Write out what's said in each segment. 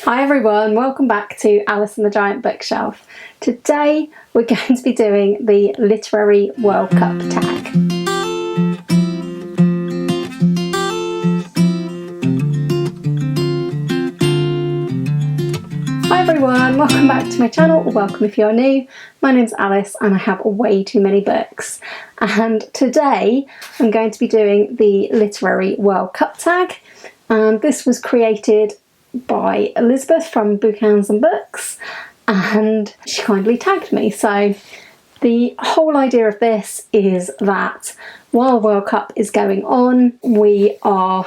Hi everyone, welcome back to Alice and the Giant Bookshelf. Today we're going to be doing the Literary World Cup tag. Hi everyone, welcome back to my channel, or welcome if you're new. My name's Alice and I have way too many books. And today I'm going to be doing the Literary World Cup tag. And this was created by Elizabeth from Bookstagram and Books, and she kindly tagged me. So the whole idea of this is that while the World Cup is going on, we are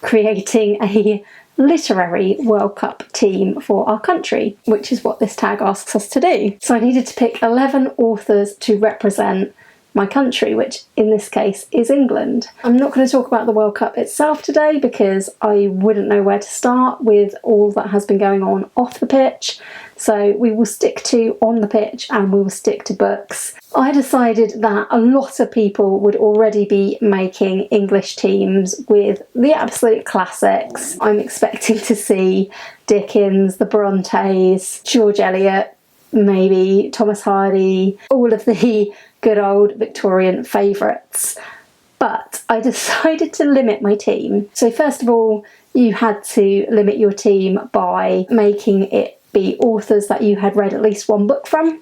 creating a literary World Cup team for our country, which is what this tag asks us to do. So I needed to pick 11 authors to represent my country, which in this case is England. I'm not going to talk about the World Cup itself today because I wouldn't know where to start with all that has been going on off the pitch. So we will stick to on the pitch and we will stick to books. I decided that a lot of people would already be making English teams with the absolute classics. I'm expecting to see Dickens, the Brontes, George Eliot, maybe Thomas Hardy, all of the good old Victorian favourites. But I decided to limit my team. So first of all, you had to limit your team by making it be authors that you had read at least one book from.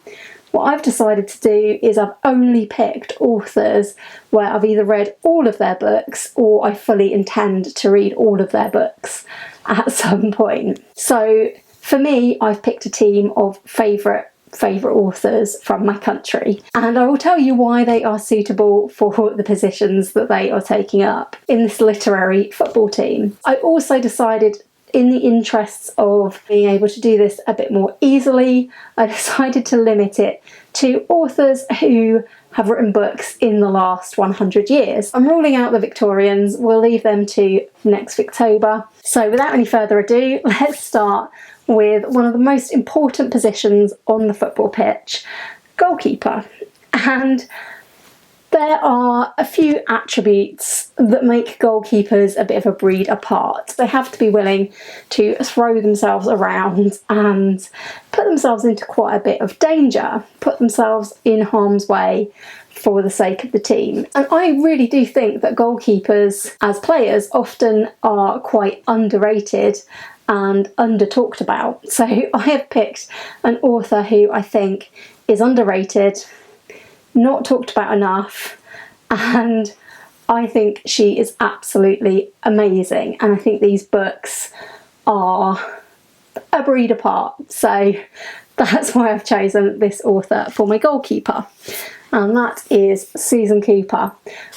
What I've decided to do is I've only picked authors where I've either read all of their books or I fully intend to read all of their books at some point. So for me, I've picked a team of favourite authors from my country, and I will tell you why they are suitable for the positions that they are taking up in this literary football team. I also decided, in the interests of being able to do this a bit more easily, I decided to limit it to authors who have written books in the last 100 years. I'm ruling out the Victorians, we'll leave them to next October. So without any further ado, let's start with one of the most important positions on the football pitch, goalkeeper. And there are a few attributes that make goalkeepers a bit of a breed apart. They have to be willing to throw themselves around and put themselves into quite a bit of danger, put themselves in harm's way for the sake of the team. And I really do think that goalkeepers as players often are quite underrated and under talked about. So I have picked an author who I think is underrated, not talked about enough, and I think she is absolutely amazing, and I think these books are a breed apart. So that's why I've chosen this author for my goalkeeper, and that is Susan Cooper,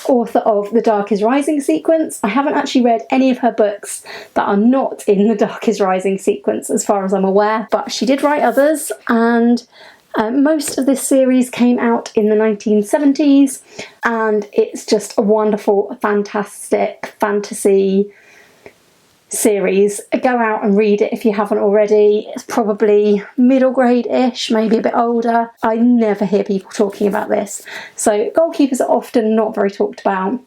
author of The Dark is Rising sequence. I haven't actually read any of her books that are not in the Dark is Rising sequence as far as I'm aware, but she did write others, and most of this series came out in the 1970s, and it's just a wonderful, fantastic fantasy series. Go out and read it if you haven't already. It's probably middle grade-ish, maybe a bit older. I never hear people talking about this. So goalkeepers are often not very talked about.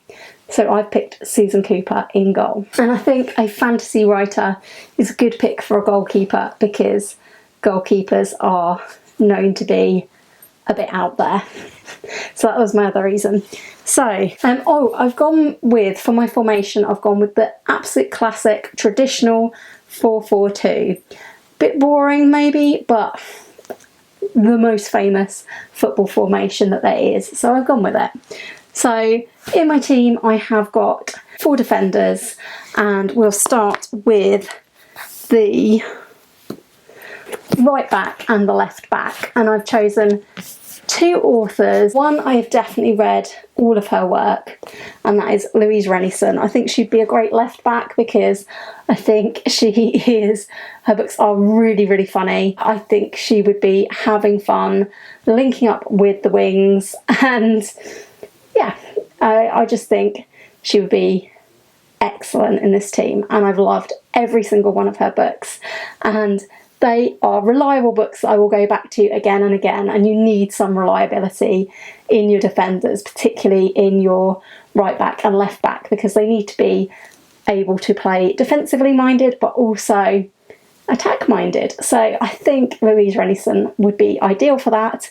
So I've picked Susan Cooper in goal. And I think a fantasy writer is a good pick for a goalkeeper because goalkeepers are known to be a bit out there. So that was my other reason. So, I've gone with, for my formation, I've gone with the absolute classic traditional 4-4-2. Bit boring maybe, but the most famous football formation that there is. So I've gone with it. So in my team I have got 4 defenders, and we'll start with the right back and the left back, and I've chosen 2 authors. One I've definitely read all of her work, and that is Louise Renison. I think she'd be a great left back because I think her books are really, really funny. I think she would be having fun linking up with the wings, and yeah, I just think she would be excellent in this team, and I've loved every single one of her books, and they are reliable books that I will go back to again and again, and you need some reliability in your defenders, particularly in your right back and left back, because they need to be able to play defensively minded but also attack-minded. So I think Louise Renison would be ideal for that,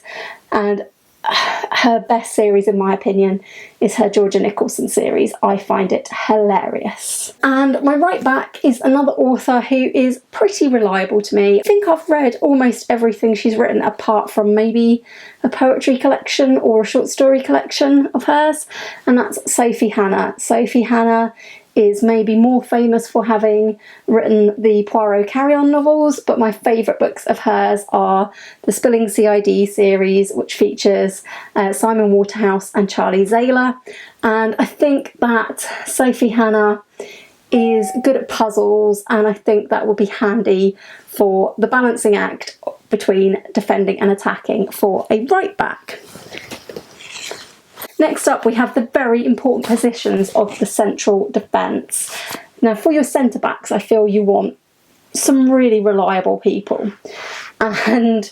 and her best series, in my opinion, is her Georgia Nicholson series. I find it hilarious. And my right back is another author who is pretty reliable to me. I think I've read almost everything she's written apart from maybe a poetry collection or a short story collection of hers, and that's Sophie Hannah. Sophie Hannah is maybe more famous for having written the Poirot Carry-On novels, but my favourite books of hers are the Spilling CID series, which features Simon Waterhouse and Charlie Zayler. And I think that Sophie Hannah is good at puzzles, and I think that would be handy for the balancing act between defending and attacking for a right back. Next up, we have the very important positions of the central defence. Now, for your centre backs, I feel you want some really reliable people. And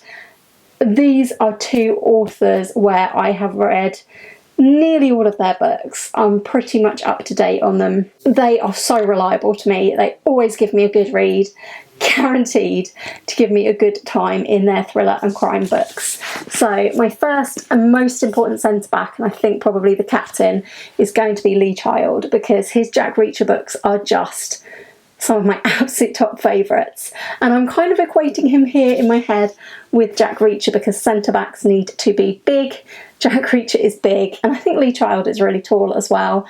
these are two authors where I have read nearly all of their books. I'm pretty much up to date on them. They are so reliable to me. They always give me a good read, guaranteed to give me a good time in their thriller and crime books. So my first and most important centre back, and I think probably the captain, is going to be Lee Child, because his Jack Reacher books are just some of my absolute top favourites. And I'm kind of equating him here in my head with Jack Reacher, because centre backs need to be big. Jack Reacher is big, and I think Lee Child is really tall as well,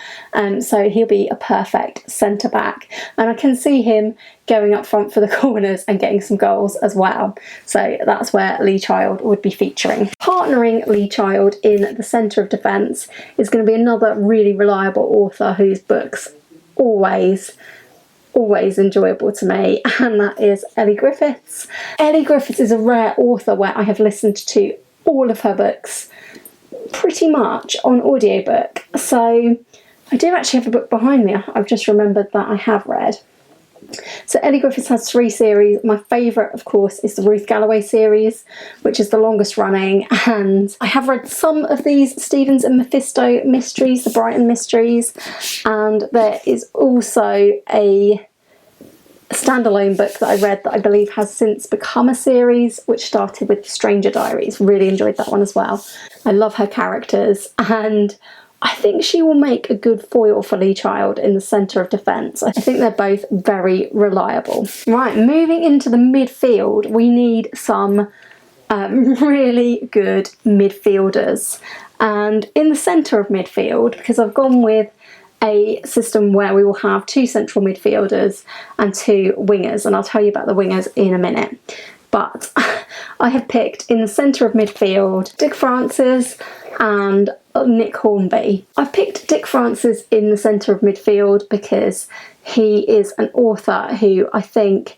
so he'll be a perfect centre back, and I can see him going up front for the corners and getting some goals as well. So that's where Lee Child would be featuring. Partnering Lee Child in the centre of defence is going to be another really reliable author whose books always enjoyable to me, and that is Ellie Griffiths. Ellie Griffiths is a rare author where I have listened to all of her books pretty much on audiobook. So I do actually have a book behind me I've just remembered that I have read. So Ellie Griffiths has 3 series. My favourite, of course, is the Ruth Galloway series, which is the longest running, and I have read some of these Stevens and Mephisto mysteries, the Brighton mysteries, and there is also a standalone book that I read that I believe has since become a series, which started with Stranger Diaries. Really enjoyed that one as well. I love her characters, and I think she will make a good foil for Lee Child in the centre of defence. I think they're both very reliable. Right, moving into the midfield, we need some really good midfielders. And in the centre of midfield, because I've gone with a system where we will have 2 central midfielders and 2 wingers, and I'll tell you about the wingers in a minute. But I have picked in the centre of midfield Dick Francis and Nick Hornby. I've picked Dick Francis in the centre of midfield because he is an author who I think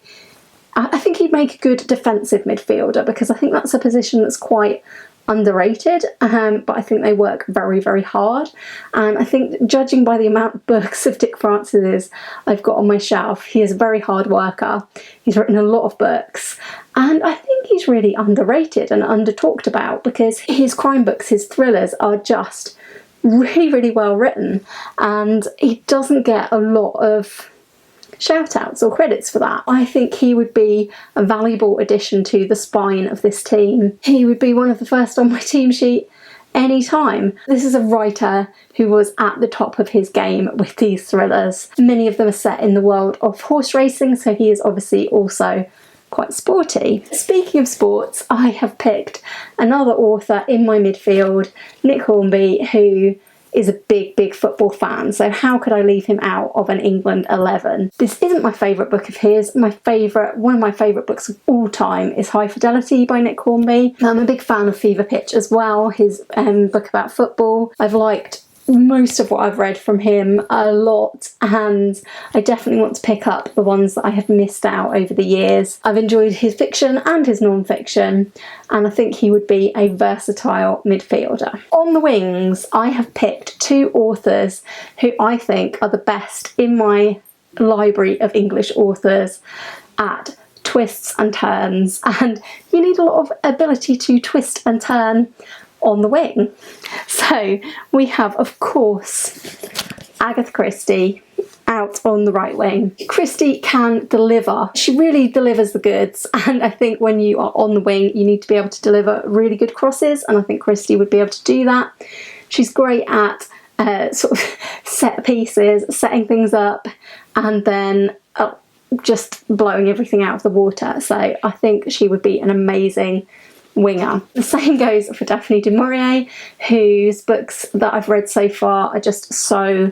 he'd make a good defensive midfielder, because I think that's a position that's quite underrated, but I think they work very, very hard. And I think, judging by the amount of books of Dick Francis I've got on my shelf, he is a very hard worker. He's written a lot of books, and I think he's really underrated and under talked about, because his crime books, his thrillers, are just really, really well written, and he doesn't get a lot of shout outs or credits for that. I think he would be a valuable addition to the spine of this team. He would be one of the first on my team sheet anytime. This is a writer who was at the top of his game with these thrillers. Many of them are set in the world of horse racing, so he is obviously also quite sporty. Speaking of sports, I have picked another author in my midfield, Nick Hornby, who is a big football fan, so how could I leave him out of an England 11? This isn't my favourite book of his. One of my favourite books of all time is High Fidelity by Nick Hornby. I'm a big fan of Fever Pitch as well, his book about football. I've liked most of what I've read from him a lot, and I definitely want to pick up the ones that I have missed out over the years. I've enjoyed his fiction and his non-fiction, and I think he would be a versatile midfielder. On the wings, I have picked 2 authors who I think are the best in my library of English authors at twists and turns, and you need a lot of ability to twist and turn on the wing. So we have, of course, Agatha Christie out out on the right wing. Kristy can deliver. She really delivers the goods, and I think when you are on the wing you need to be able to deliver really good crosses, and I think Kristy would be able to do that. She's great at sort of set pieces, setting things up, and then just blowing everything out of the water. So I think she would be an amazing winger. The same goes for Daphne du Maurier, whose books that I've read so far are just so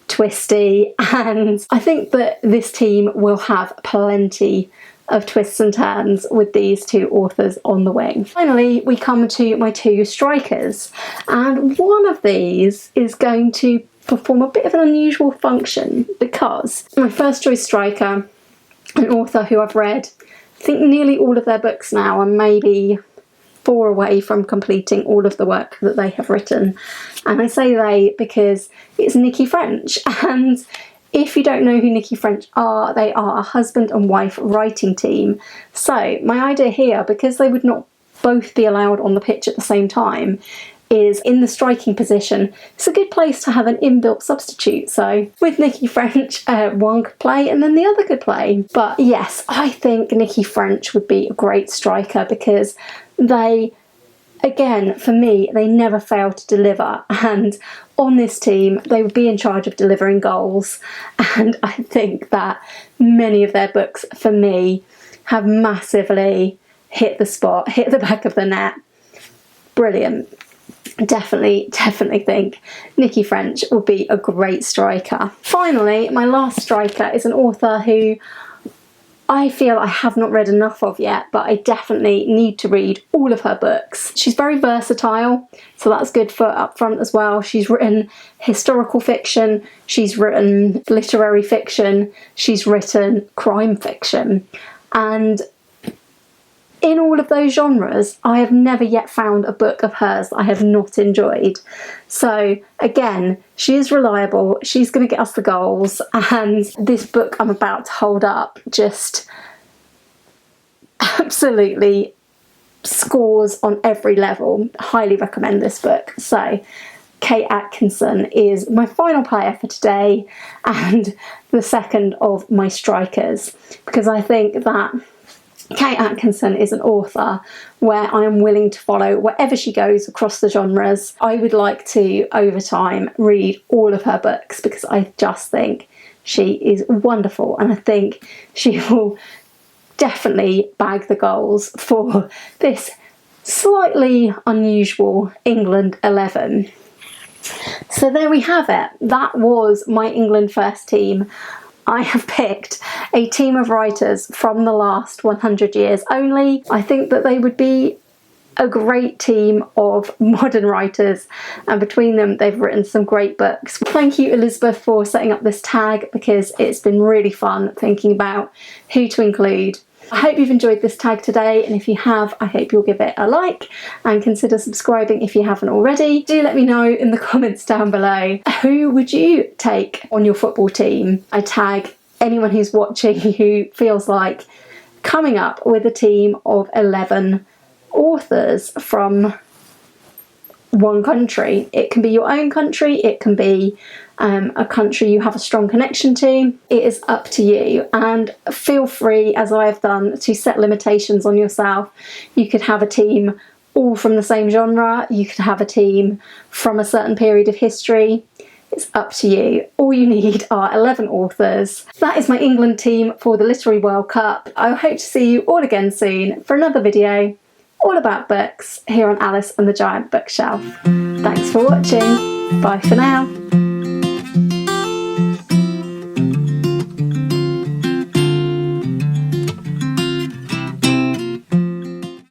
twisty, and I think that this team will have plenty of twists and turns with these two authors on the wing. Finally, we come to my two strikers, and one of these is going to perform a bit of an unusual function, because my first choice striker, an author who I've read I think nearly all of their books now, and maybe 4 away from completing all of the work that they have written. And I say they because it's Nikki French, and if you don't know who Nikki French are, they are a husband and wife writing team. So my idea here, because they would not both be allowed on the pitch at the same time, is in the striking position, it's a good place to have an inbuilt substitute. So with Nikki French, one could play and then the other could play. But yes, I think Nikki French would be a great striker, because they, again, for me, they never fail to deliver, and on this team they would be in charge of delivering goals, and I think that many of their books for me have massively hit the spot, hit the back of the net. Brilliant. Definitely think Nikki French would be a great striker. Finally, my last striker is an author who I feel I have not read enough of yet, but I definitely need to read all of her books. She's very versatile, so that's good for up front as well. She's written historical fiction, she's written literary fiction, she's written crime fiction, and in all of those genres, I have never yet found a book of hers that I have not enjoyed. So again, she is reliable, she's going to get us the goals, and this book I'm about to hold up just absolutely scores on every level. Highly recommend this book. So Kate Atkinson is my final player for today, and the second of my strikers, because I think that Kate Atkinson is an author where I am willing to follow wherever she goes across the genres. I would like to, over time, read all of her books, because I just think she is wonderful, and I think she will definitely bag the goals for this slightly unusual England 11. So there we have it. That was my England first team. I have picked a team of writers from the last 100 years only. I think that they would be a great team of modern writers, and between them they've written some great books. Thank you, Elizabeth, for setting up this tag, because it's been really fun thinking about who to include. I hope you've enjoyed this tag today, and if you have, I hope you'll give it a like and consider subscribing if you haven't already. Do let me know in the comments down below, who would you take on your football team? I tag anyone who's watching who feels like coming up with a team of 11 authors from one country. It can be your own country, it can be a country you have a strong connection to. It is up to you, and feel free, as I have done, to set limitations on yourself. You could have a team all from the same genre, you could have a team from a certain period of history. It's up to you. All you need are 11 authors. That is my England team for the Literary World Cup. I hope to see you all again soon for another video all about books here on Alice and the Giant Bookshelf. Thanks for watching. Bye for now.